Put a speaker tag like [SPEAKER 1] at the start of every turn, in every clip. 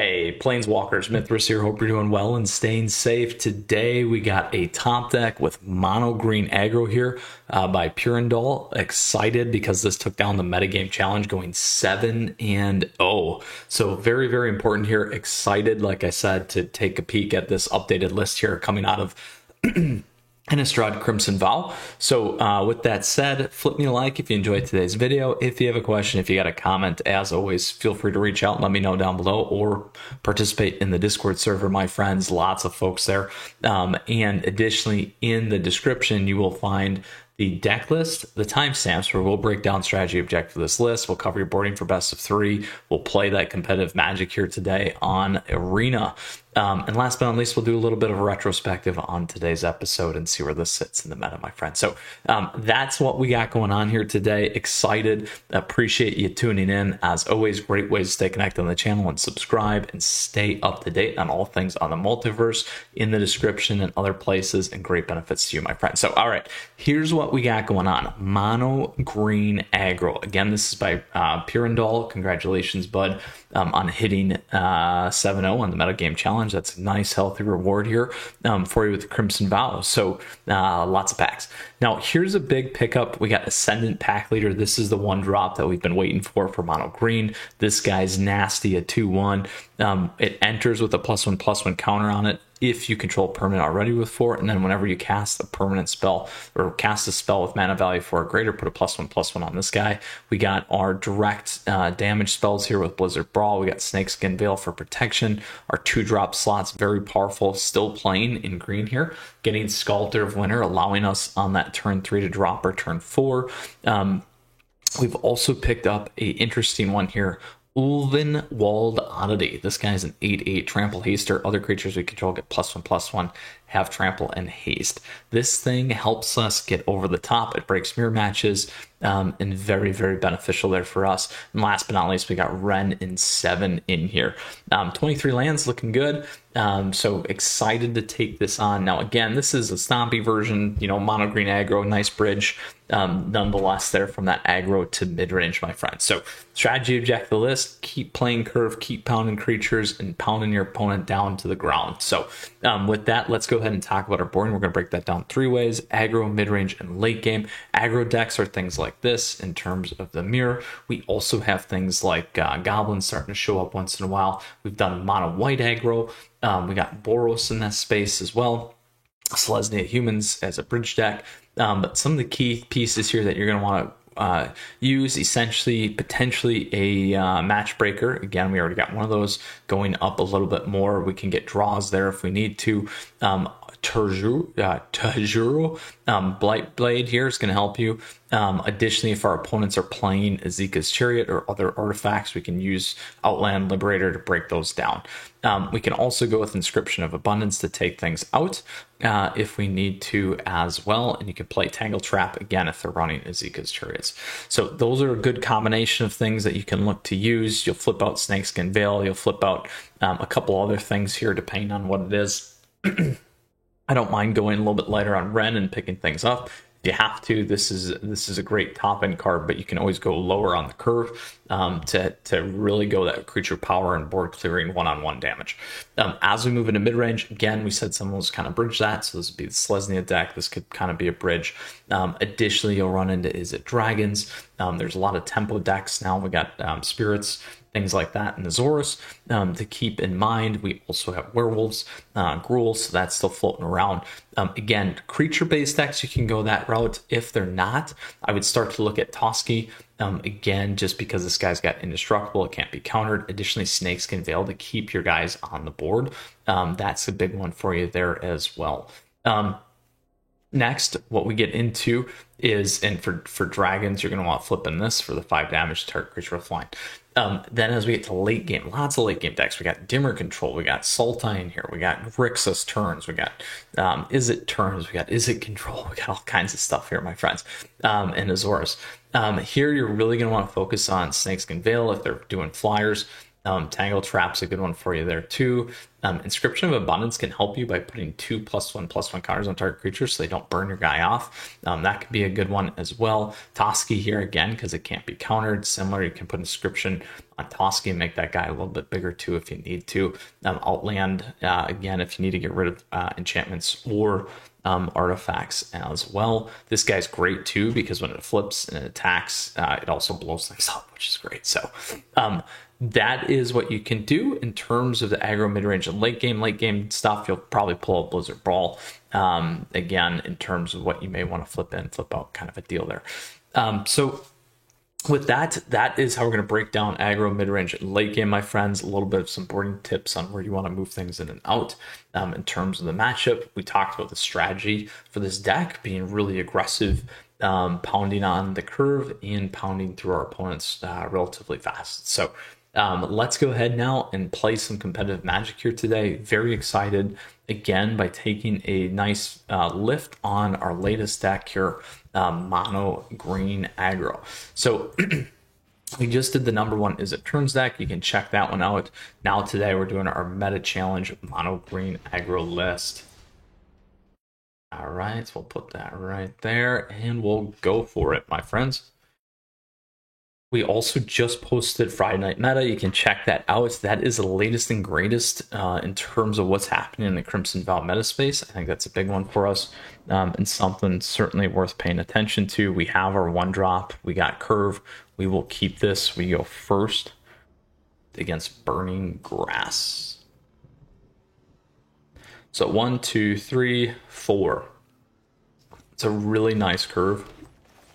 [SPEAKER 1] Hey, Planeswalkers, Mithras here. Hope you're doing well and staying safe. Today we got a top deck with mono green aggro here by Purindal. Excited because this took down the metagame challenge going 7-0. So very, very important here. Excited, like I said, to take a peek at this updated list here coming out of Innistrad Crimson Vow. So with that said, flip me a like if you enjoyed today's video. If you have a question, if you got a comment, as always, feel free to reach out and let me know down below or participate in the Discord server, my friends. Lots of folks there. And additionally, in the description, you will find the deck list, the timestamps where we'll break down strategy objective for this list. We'll cover your boarding for best of 3. We'll play that competitive Magic here today on Arena. And last but not least, we'll do a little bit of a retrospective on today's episode and see where this sits in the meta, my friend. So that's what we got going on here today. Excited. Appreciate you tuning in. As always, great ways to stay connected on the channel and subscribe and stay up to date on all things on the multiverse in the description and other places, and great benefits to you, my friend. So, all right, here's what we got going on. Mono green aggro. Again, this is by Purindal. Congratulations, bud, on hitting 7-0 on the metagame challenge. That's a nice, healthy reward here for you with the Crimson Vow. So lots of packs. Now, here's a big pickup. We got Ascendant Pack Leader. This is the one drop that we've been waiting for mono green. This guy's nasty, a 2/1. It enters with a +1/+1 counter on it if you control permanent already with 4, and then whenever you cast a permanent spell or cast a spell with mana value 4 or greater, put a +1/+1 on this guy. We got our direct damage spells here with Blizzard Brawl. We got Snakeskin Veil for protection. Our 2-drop slots, very powerful, still playing in green here. Getting Sculptor of Winter, allowing us on that turn 3 to drop or turn 4. We've also picked up a interesting one here. Ulvenwald Oddity. This guy's an 8/8 trample haster. Other creatures we control get +1/+1, have trample and haste. This thing helps us get over the top. It breaks mirror matches, and very, very beneficial there for us. And last but not least, we got Wrenn and 7 in here. 23 lands, looking good. So excited to take this on. Now, again, this is a stompy version, mono green aggro, nice bridge. Nonetheless, there from that aggro to mid-range, my friend. So strategy objective list, keep playing curve, keep pounding creatures, and pounding your opponent down to the ground. So with that, let's go ahead and talk about our boarding. We're going to break that down 3 ways: aggro, mid-range, and late game. Aggro decks are things like this in terms of the mirror. We also have things like goblins starting to show up once in a while. We've done mono white aggro. We got Boros in that space as well. Selesnya Humans as a bridge deck. But some of the key pieces here that you're going to want to use, essentially, potentially a match breaker. Again, we already got one of those going up a little bit more. We can get draws there if we need to. Tajuru, Blightblade here is going to help you. Additionally, if our opponents are playing Azeka's Chariot or other artifacts, we can use Outland Liberator to break those down. We can also go with Inscription of Abundance to take things out if we need to as well. And you can play Tangle Trap again if they're running Azeka's Chariots. So those are a good combination of things that you can look to use. You'll flip out Snakeskin Veil. You'll flip out a couple other things here depending on what it is. I don't mind going a little bit lighter on Wrenn and picking things up. If you have to, this is a great top-end card, but you can always go lower on the curve to really go that creature power and board clearing one-on-one damage. As we move into mid-range, again, we said some of those kind of bridge that, so this would be the Selesnya deck. This could kind of be a bridge. Additionally, you'll run into Izzet Dragons. There's a lot of tempo decks now. We got spirits, things like that in Azorius to keep in mind. We also have werewolves, Gruul, so that's still floating around. Again, creature-based decks, you can go that route. If they're not, I would start to look at Toski. Again, just because this guy's got indestructible, it can't be countered. Additionally, Snakeskin Veil to keep your guys on the board. That's a big one for you there as well. Next, what we get into is, and for dragons, you're going to want flipping this for the 5 damage to target creature with flying. Then as we get to late game, lots of late game decks. We got Dimmer Control, we got Sultai here, we got Grixis Turns, we got Izzet Turns, we got Izzet Control, we got all kinds of stuff here, my friends, and Azorius. Here you're really going to want to focus on Snakeskin Veil if they're doing flyers. Tangle Trap's a good one for you there too. Inscription of Abundance can help you by putting 2+1/+1 counters on target creatures so they don't burn your guy off. That could be a good one as well. Toski here again, because it can't be countered. Similar, you can put Inscription on Toski and make that guy a little bit bigger too if you need to. Outland, again, if you need to get rid of enchantments or artifacts as well. This guy's great too because when it flips and it attacks, it also blows things up, which is great. So that is what you can do in terms of the aggro, mid-range, and late game stuff. You'll probably pull a Blizzard Brawl again in terms of what you may want to flip in, flip out, kind of a deal there. So with that is how we're going to break down aggro, mid-range, and late game, my friends. A little bit of some boarding tips on where you want to move things in and out. In terms of the matchup, we talked about the strategy for this deck being really aggressive, pounding on the curve and pounding through our opponents relatively fast. So let's go ahead now and play some competitive Magic here today. Very excited again by taking a nice lift on our latest deck here, mono green aggro. So we just did the number one Izzet Turns deck. You can check that one out. Now today we're doing our meta challenge mono green aggro list. All right, so we'll put that right there and we'll go for it, my friends. We also just posted Friday Night Meta. You can check that out. That is the latest and greatest in terms of what's happening in the Crimson Vow meta space. I think that's a big one for us and something certainly worth paying attention to. We have our one drop. We got Curve. We will keep this. We go first against Burning Grass. So 1, 2, 3, 4. It's a really nice curve.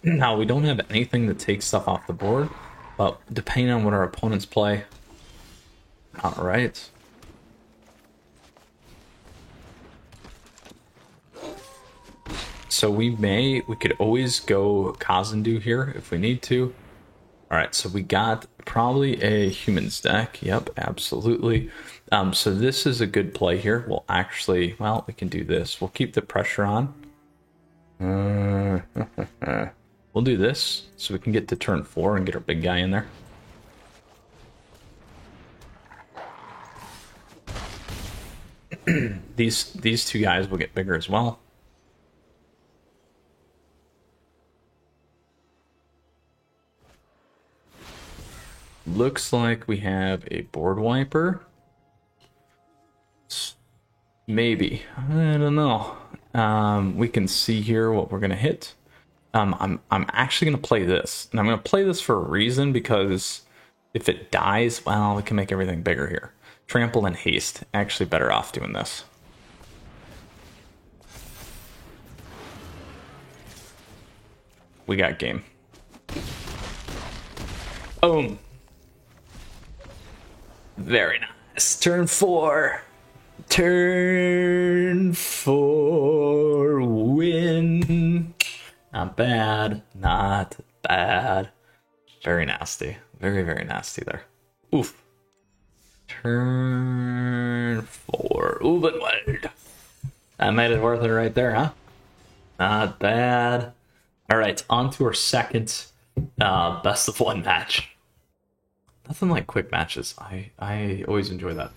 [SPEAKER 1] Now, we don't have anything that takes stuff off the board, but depending on what our opponents play. All right. So we could always go Kazandu here if we need to. All right, so we got probably a Humans deck. Yep, absolutely. So this is a good play here. We'll actually, well, we can do this. We'll keep the pressure on. We'll do this so we can get to turn 4 and get our big guy in there. These two guys will get bigger as well. Looks like we have a board wiper. Maybe. I don't know. We can see here what we're gonna hit. I'm actually gonna play this, and I'm gonna play this for a reason, because if it dies, well, we can make everything bigger here. Trample and haste. Actually, better off doing this. We got game. Boom. Very nice. Turn 4. Turn 4 win. Not bad. Not bad. Very nasty. Very, very nasty there. Oof. Turn 4. Ooh, but wild. That made it worth it right there, huh? Not bad. All right, on to our second best of 1 match. Nothing like quick matches. I always enjoy that.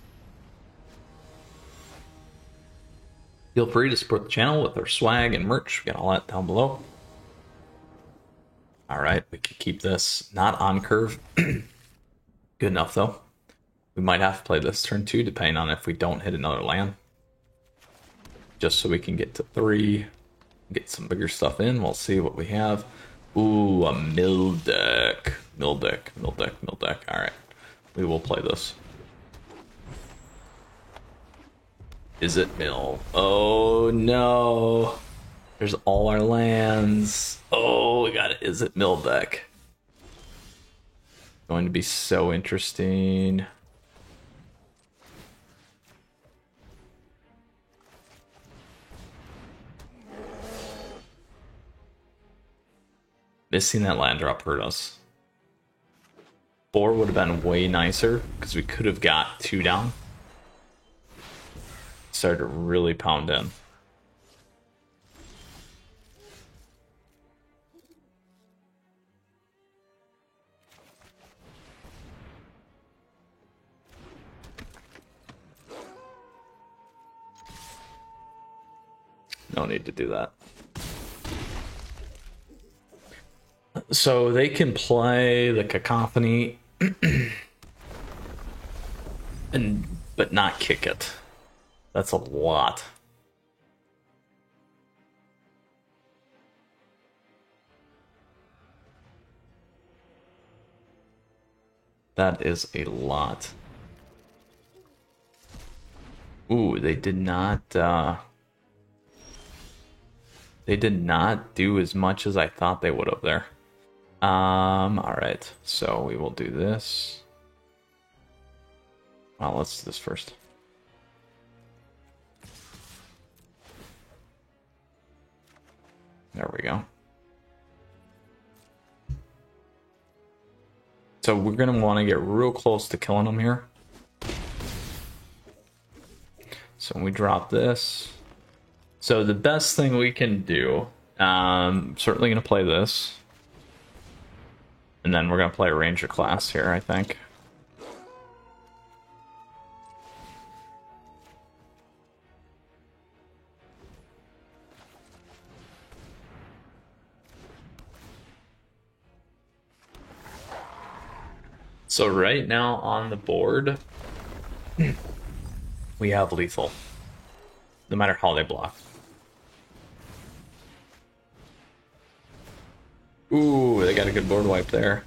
[SPEAKER 1] Feel free to support the channel with our swag and merch. We got all that down below. All right, we can keep this not on curve. Good enough, though. We might have to play this turn 2, depending on if we don't hit another land. Just so we can get to 3, get some bigger stuff in. We'll see what we have. Ooh, a mill deck. Mill deck. All right, we will play this. Izzet Mill? Oh no. There's all our lands. Oh, we got an Izzet Mill deck. Going to be so interesting. Missing that land drop hurt us. 4 would have been way nicer, because we could have got 2 down. Started to really pound in. No need to do that. So they can play the Cacophony but not kick it. That's a lot. That is a lot. Ooh, they did not do as much as I thought they would have there. Alright, so we will do this. Well, let's do this first. There we go. So we're going to want to get real close to killing them here. So when we drop this. So the best thing we can do, certainly going to play this. And then we're going to play a Ranger class here, I think. So right now on the board, we have lethal. No matter how they block. Ooh, they got a good board wipe there.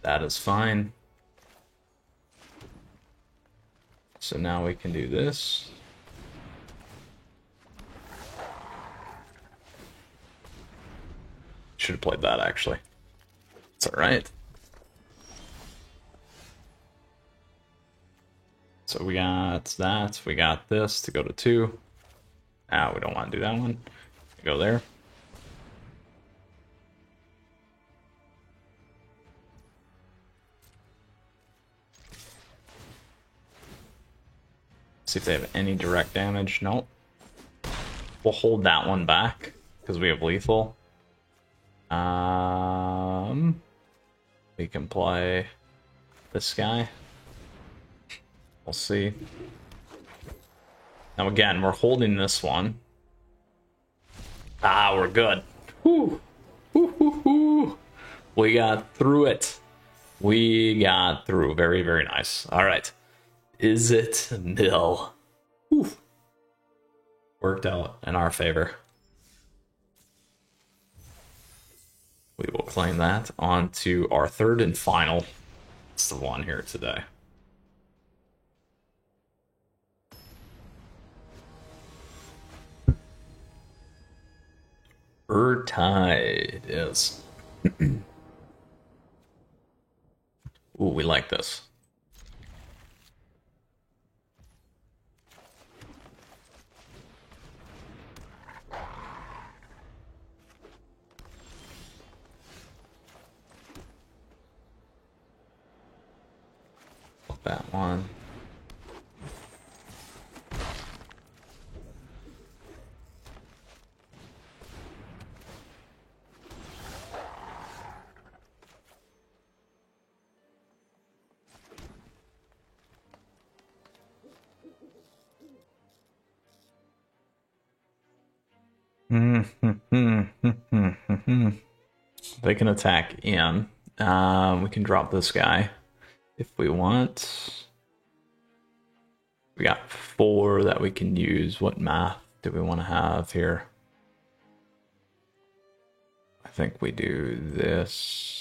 [SPEAKER 1] That is fine. So now we can do this. Should have played that, actually. It's alright. So we got that. We got this to go to 2. Ah, we don't want to do that one. Go there. See if they have any direct damage. Nope. We'll hold that one back because we have lethal. We can play this guy. We'll see. Now again, we're holding this one. Ah, we're good. Whew. Whew, whew, whew. We got through it. We got through. Very, very nice. All right. Is it mill? Whew. Worked out in our favor. We will claim that on to our third and final. It's the one here today. Tide is. Ooh, we like this. That one. They can attack in. We can drop this guy if we want. We got 4 that we can use. What math do we want to have here? I think we do this.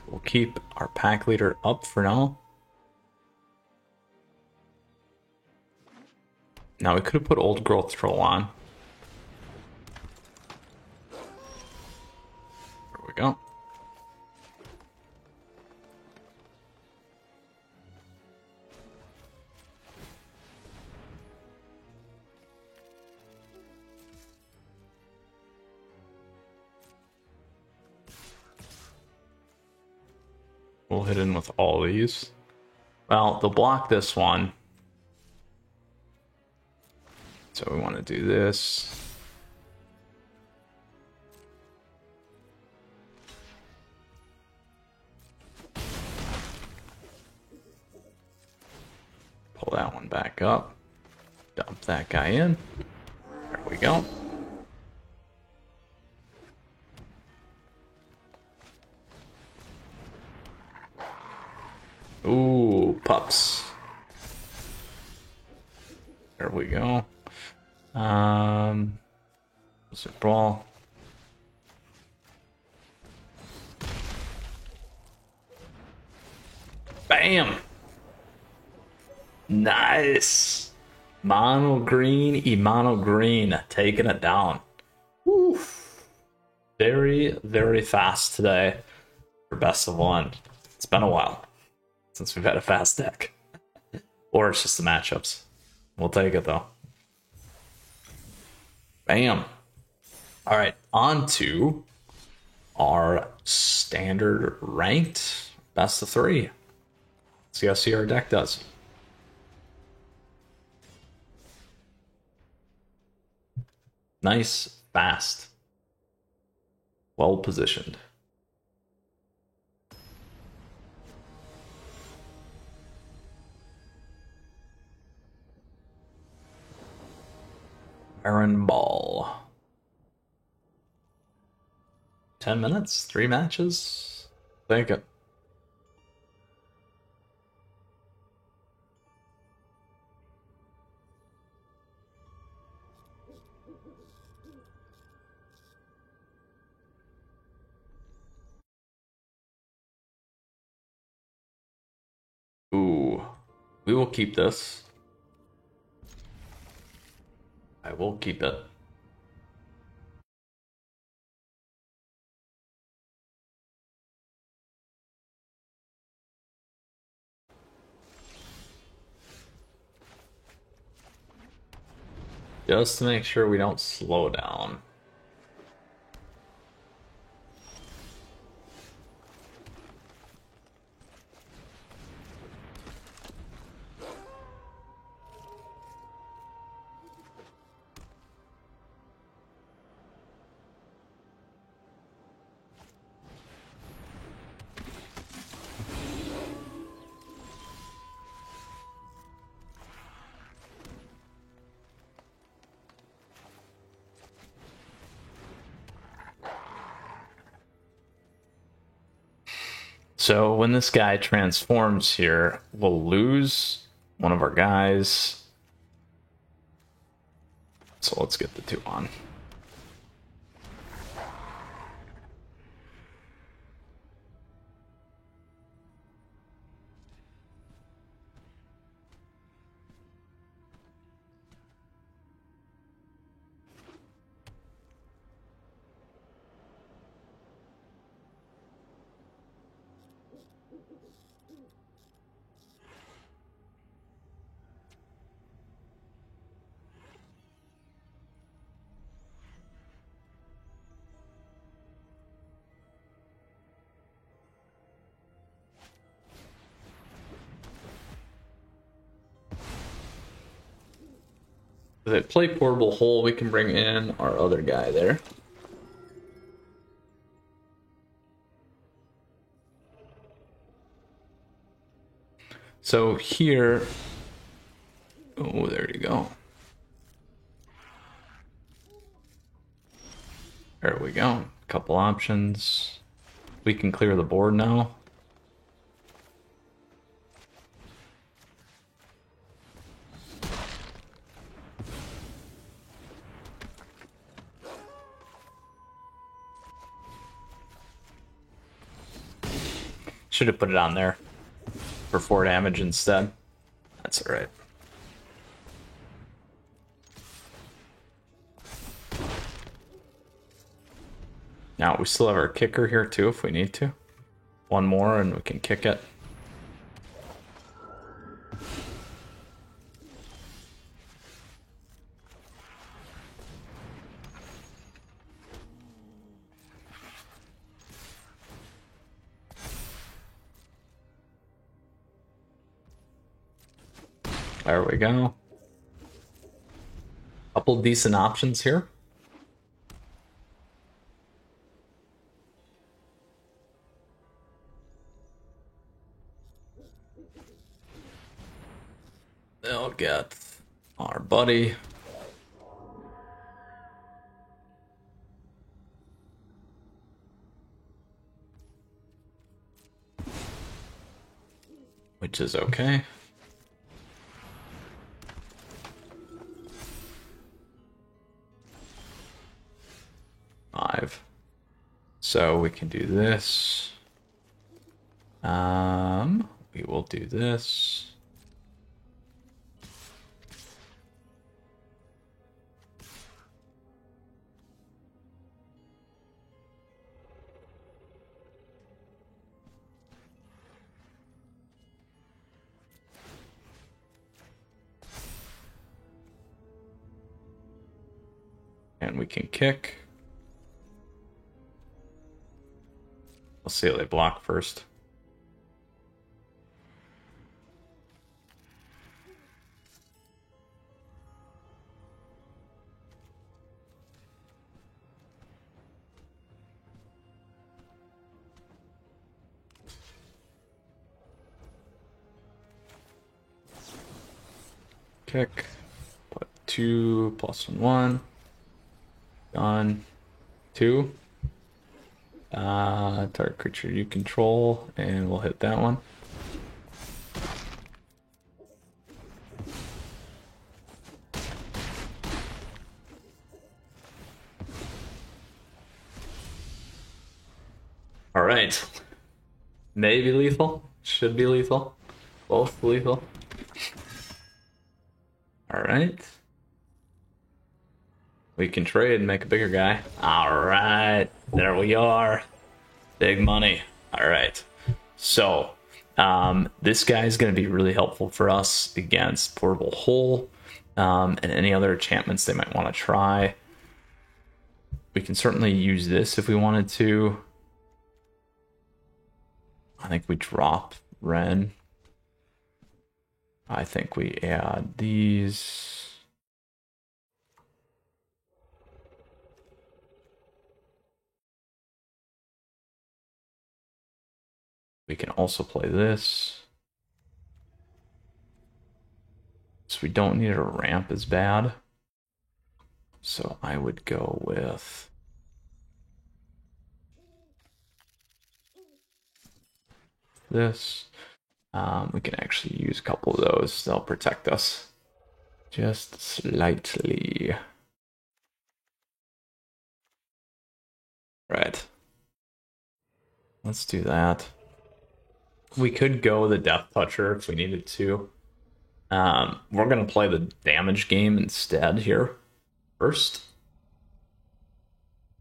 [SPEAKER 1] We'll keep our pack leader up for now. Now we could have put Old Growth Troll on. There we go. We'll hit in with all these. Well, they'll block this one. So we want to do this. Pull that one back up. Dump that guy in. There we go. Ooh, pups. There we go. Zip ball. Bam! Nice! Mono green, mono green, taking it down. Oof. Very, very fast today for best of one. It's been a while since we've had a fast deck. Or it's just the matchups. We'll take it though. Bam. All right, on to our standard ranked best of 3. Let's see how our deck does. Nice, fast, well positioned. Iron Ball. 10 minutes, 3 matches. Take it. Ooh, we will keep this. I will keep it. Just to make sure we don't slow down. So when this guy transforms here, we'll lose one of our guys. So let's get the 2 on. If they play Portable Hole, we can bring in our other guy there. So here, oh, there you go. There we go. Couple options. We can clear the board now. Should have put it on there for 4 damage instead. That's all right. Now we still have our kicker here too if we need to. 1 more and we can kick it. There we go. Couple decent options here. They'll get our buddy. Which is okay. Five. So we can do this. We will do this. And we can kick. We'll see how they block first. Kick. Put 2 plus 1. Done. 2. Target creature you control, and we'll hit that one. All right. Maybe lethal. Should be lethal. Both lethal. All right. We can trade and make a bigger guy. All right. There we are. Big money. All right. So this guy is going to be really helpful for us against Portable Hole and any other enchantments they might want to try. We can certainly use this if we wanted to. I think we drop Ren. I think we add these. We can also play this. So we don't need a ramp as bad. So I would go with this. We can actually use a couple of those. They'll protect us just slightly. Right. Let's do that. We could go the Death Toucher if we needed to. We're going to play the damage game instead here first.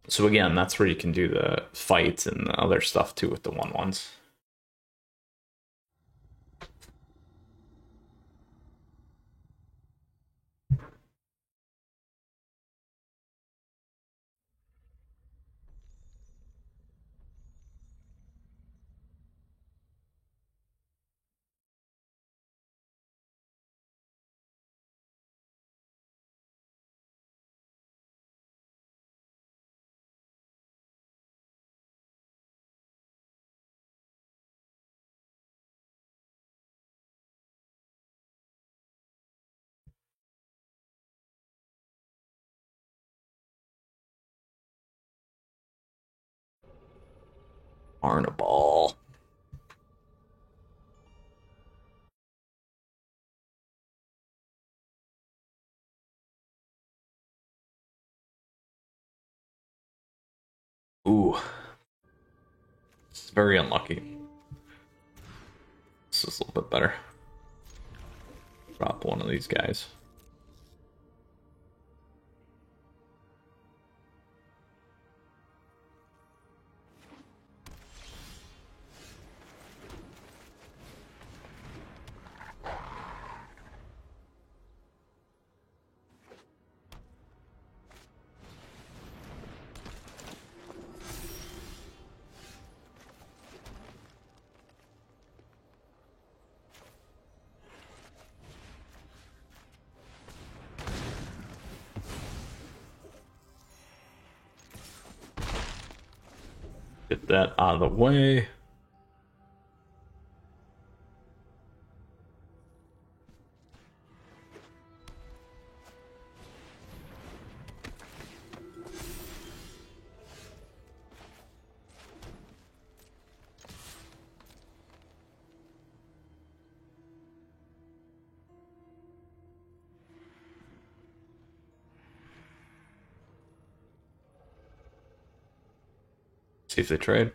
[SPEAKER 1] So again, that's where you can do the fight and the other stuff too with the 1/1s. Arnaball. Ooh. It's very unlucky. This is a little bit better. Drop one of these guys. Get that out of the way. See if they trade.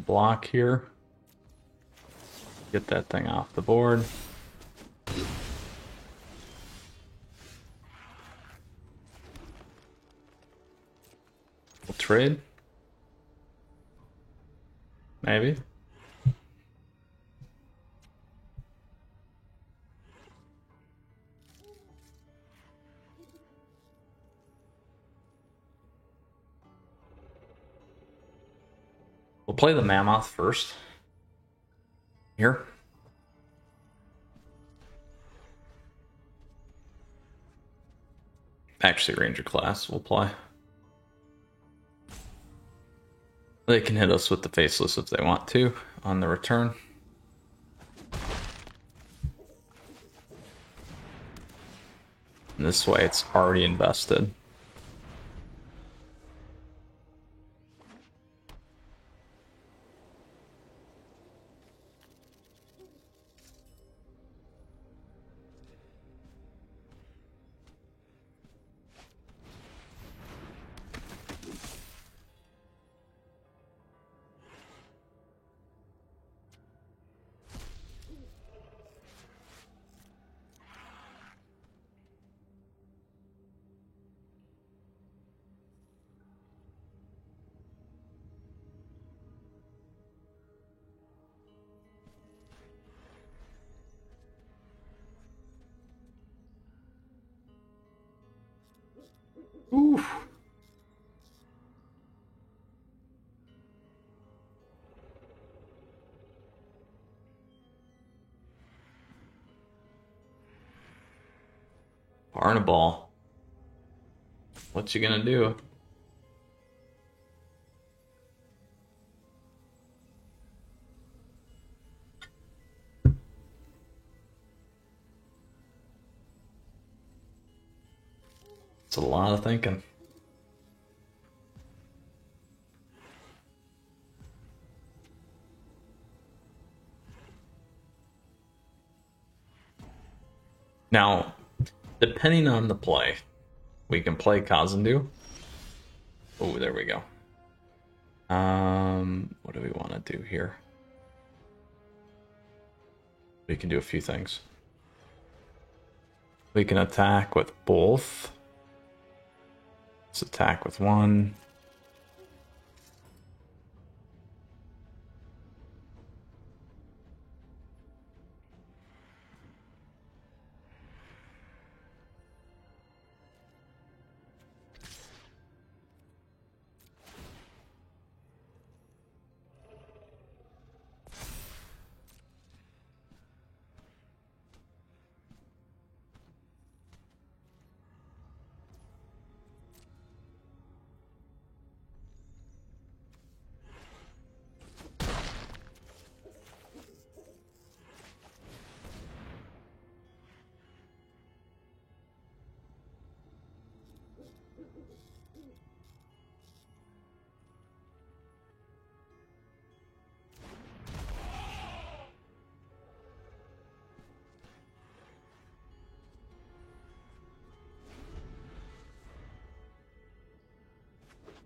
[SPEAKER 1] Block here. Get that thing off the board. We'll trade. Maybe. We'll play the Mammoth first. Here. Actually, Ranger class we'll play. They can hit us with the Faceless if they want to on the return. And this way it's already invested. Oof. Barnaball. What you gonna do? It's a lot of thinking. Now, depending on the play, we can play Kazandu. Oh, there we go. What do we want to do here? We can do a few things. We can attack with both. Let's attack with one.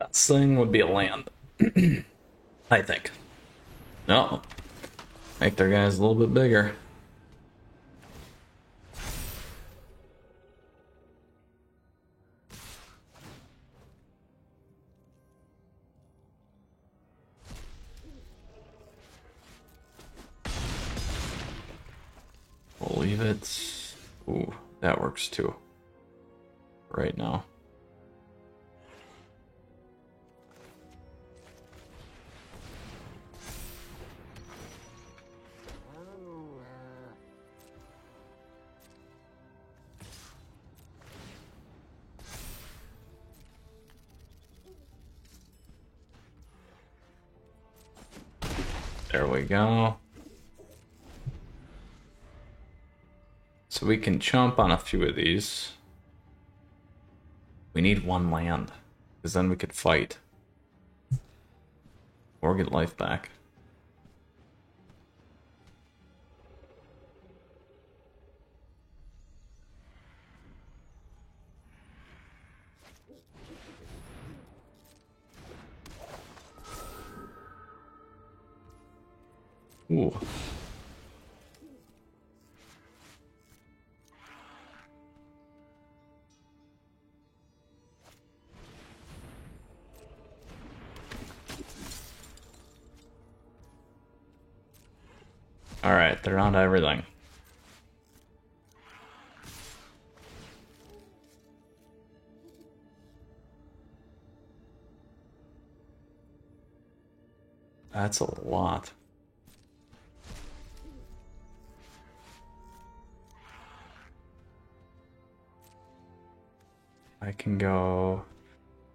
[SPEAKER 1] best thing would be a land. I think. No. Make their guys a little bit bigger. We'll leave it. Ooh, that works too. Right now. There we go. So we can chump on a few of these. We need one land, because then we could fight. Or get life back. Ooh. Alright, they're on to everything. That's a lot. I can go...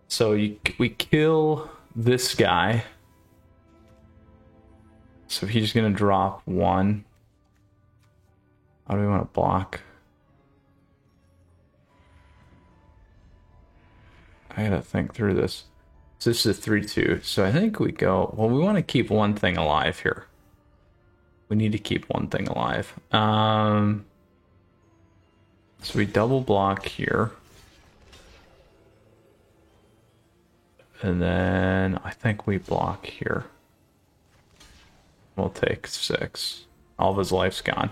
[SPEAKER 1] So we kill this guy. So he's gonna drop one. How do we want to block? I gotta think through this. So this is a 3-2. So I think we go... Well, we want to keep one thing alive here. We need to keep one thing alive. So we double block here. And then I think we block here. We'll take 6. All of his life's gone.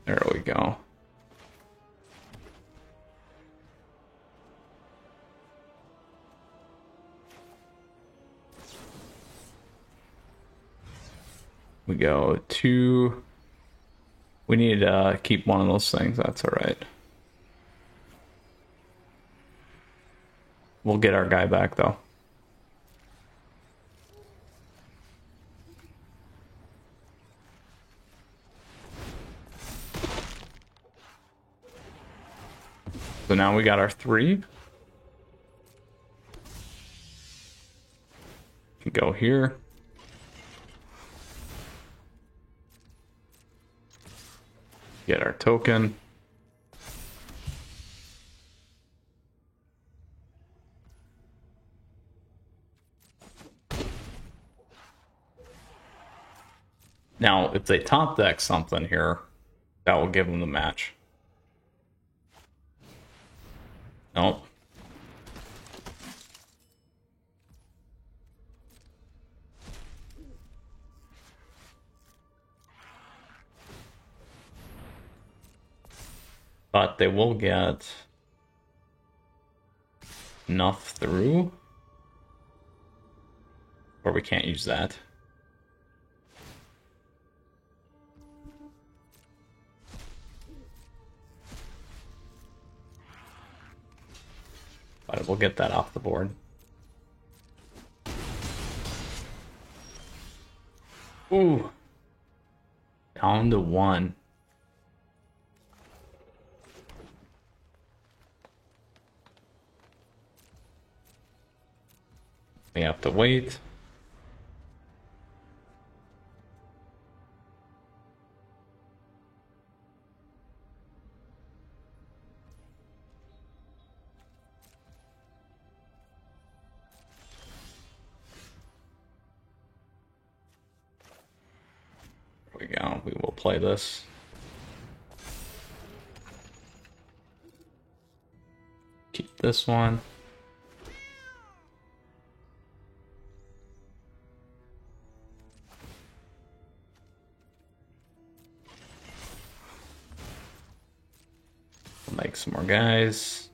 [SPEAKER 1] There we go. We go 2. We need to keep one of those things. That's all right. We'll get our guy back, though. So now we got our 3. Can go here. Get our token. Now, if they top deck something here, that will give them the match. Nope. But they will get enough through. Or we can't use that. But we'll get that off the board. Ooh. Down to 1. We have to wait. we go. We will play this. Keep this one. We'll make some more guys.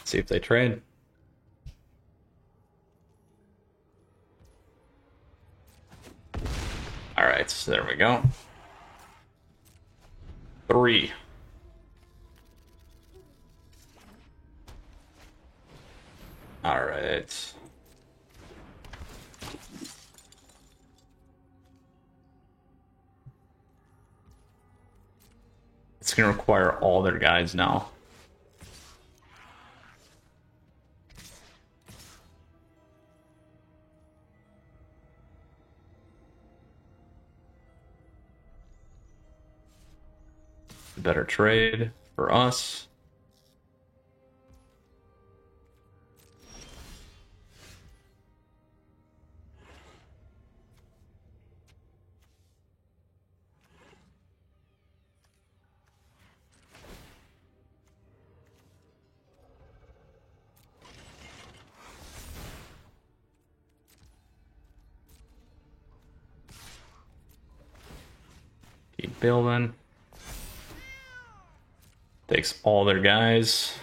[SPEAKER 1] See if they trade. All right, so there we go. 3. All right. It's going to require all their guys now. Better trade for us. Keep building. Takes all their guys.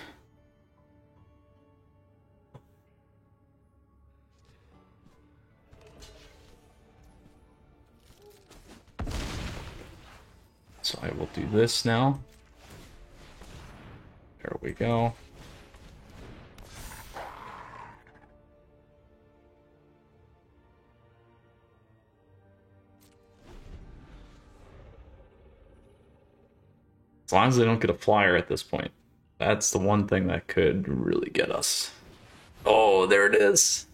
[SPEAKER 1] So I will do this now. There we go. As long as they don't get a flyer at this point. That's the one thing that could really get us. Oh, there it is.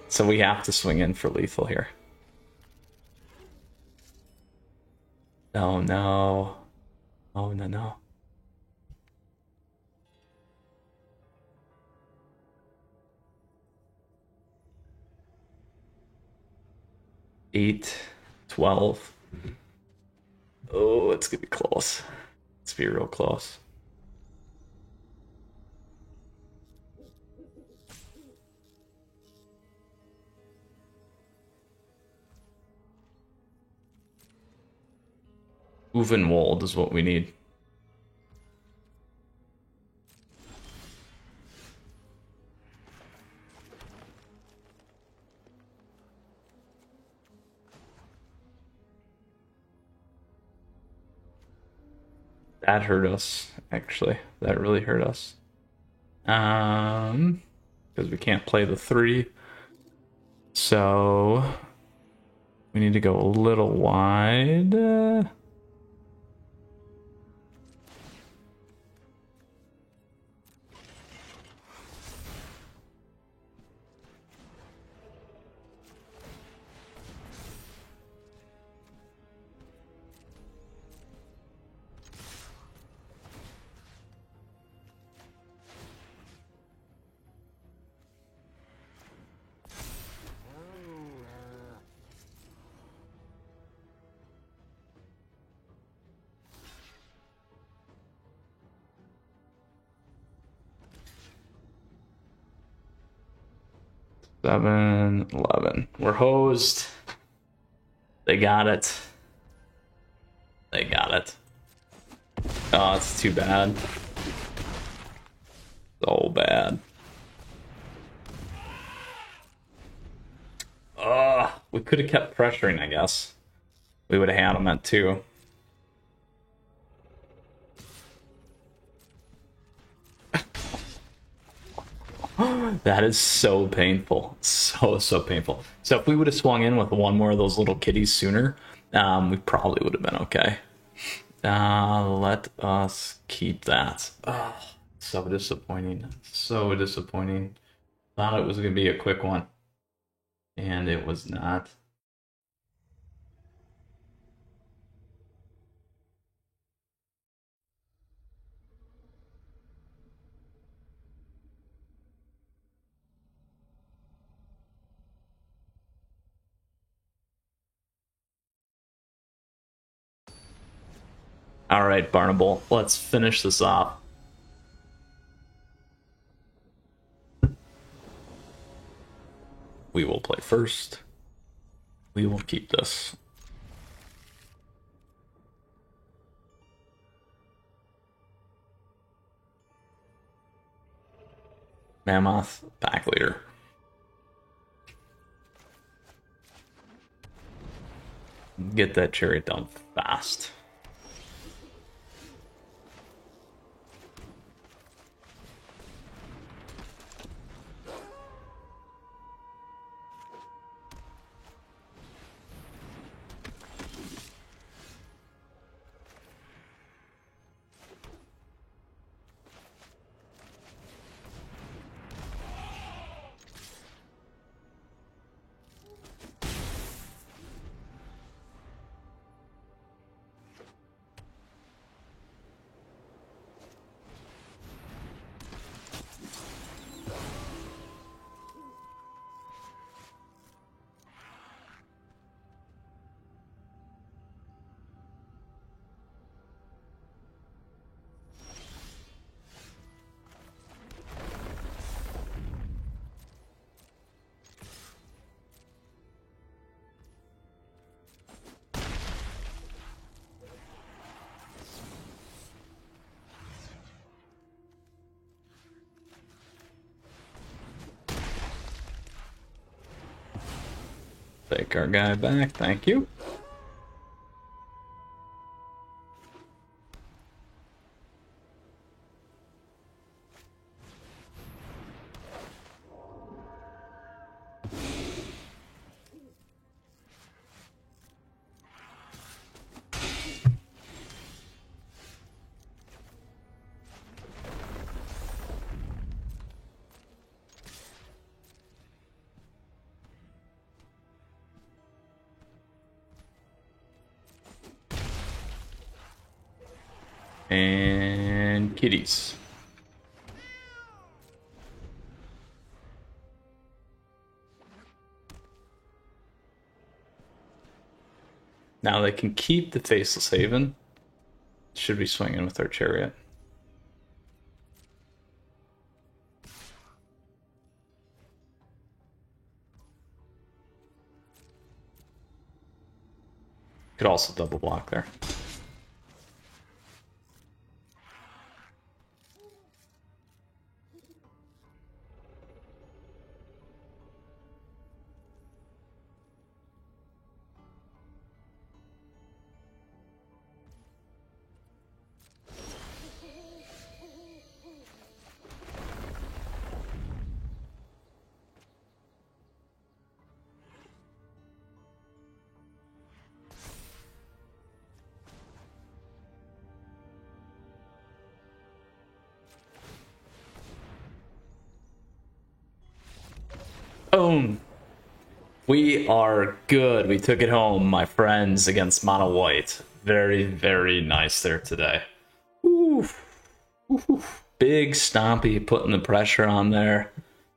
[SPEAKER 1] So we have to swing in for lethal here. Oh no. Oh no no. Eight, 12. Oh, it's gonna be close. It's gonna be real close. Uvenwald is what we need. That hurt us, actually. That really hurt us. Because we can't play the 3. So we need to go a little wide. Seven, 11. We're hosed. They got it. They got it. Oh, it's too bad. So bad. We could have kept pressuring, I guess. We would have had them at 2. That is so painful. So painful. So if we would have swung in with one more of those little kitties sooner, we probably would have been okay. Let us keep that. Oh, so disappointing. So disappointing. Thought it was going to be a quick one. And it was not. All right, Barnable, let's finish this off. We will play first. We will keep this. Mammoth, back leader. Get that chariot done fast. Take our guy back, thank you. And kitties. Now they can keep the Faceless Haven. Should be swinging with our chariot. Could also double block there. Boom. We are good. We took it home, my friends, against Mono White. Very, very nice there today. Oof. Oof. Big Stompy putting the pressure on there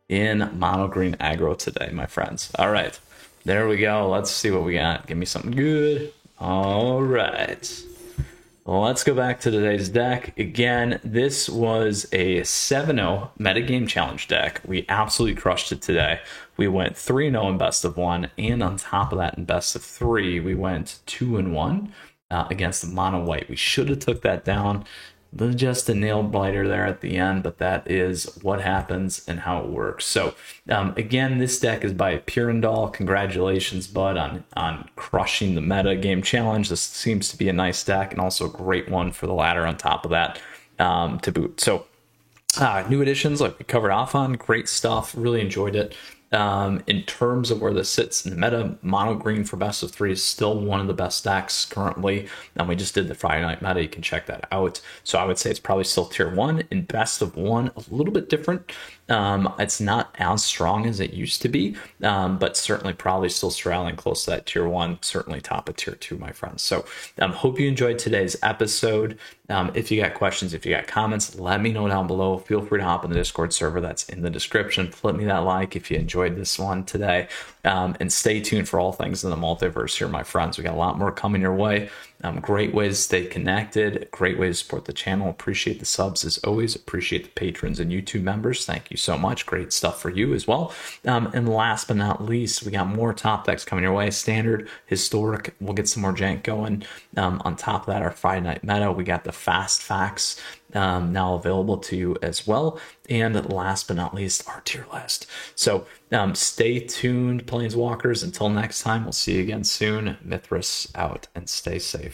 [SPEAKER 1] in Mono Green aggro today, my friends. All right. There we go. Let's see what we got. Give me something good. All right. Well, let's go back to today's deck. Again, this was a 7-0 metagame challenge deck. We absolutely crushed it today. We went 3-0 in best of 1, and on top of that, in best of 3, we went 2-1 against the Mono White. We should have took that down. Just a nail biter there at the end, but that is what happens and how it works. So again, this deck is by Purindal. Congratulations, bud, on crushing the meta game challenge. This seems to be a nice deck and also a great one for the ladder on top of that to boot. So new additions like we covered off on, great stuff. Really enjoyed it. In terms of where this sits in the meta, Mono Green for best of 3 is still one of the best decks currently. And we just did the Friday night meta. You can check that out. So I would say it's probably still tier 1. In best of 1, a little bit different. It's not as strong as it used to be, but certainly probably still straddling close to that tier 1, certainly top of tier 2, my friends. So hope you enjoyed today's episode. If you got questions, if you got comments, let me know down below. Feel free to hop in the Discord server that's in the description. Flip me that like if you enjoyed this one today, and stay tuned for all things in the multiverse here, my friends. We got a lot more coming your way. Great way to stay connected, great way to support the channel. Appreciate the subs as always. Appreciate the patrons and YouTube members. Thank you so much. Great stuff for you as well. And last but not least, we got more top decks coming your way. Standard, historic. We'll get some more jank going. On top of that, our Friday Night Meta. We got the Fast Facts now available to you as well. And last but not least, our tier list. So stay tuned, Planeswalkers. Until next time, we'll see you again soon. Mithras out and stay safe.